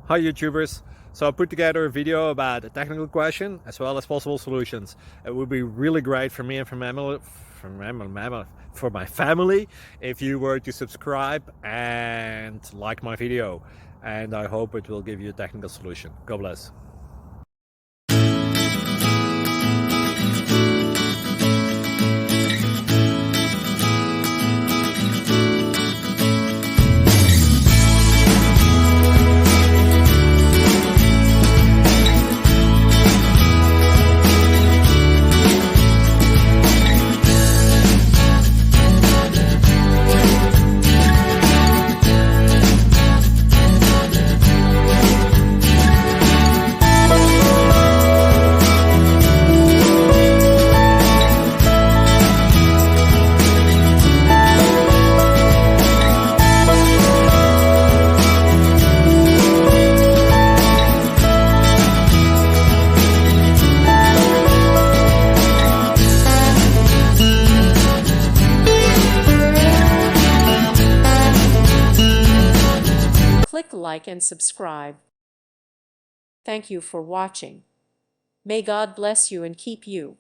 Hi YouTubers! So I put together a video about a technical question as well as possible solutions. It would be really great for me and for my family if you were to subscribe and like my video, and I hope it will give you a technical solution. God bless. Click like and subscribe. Thank you for watching. May God bless you and keep you.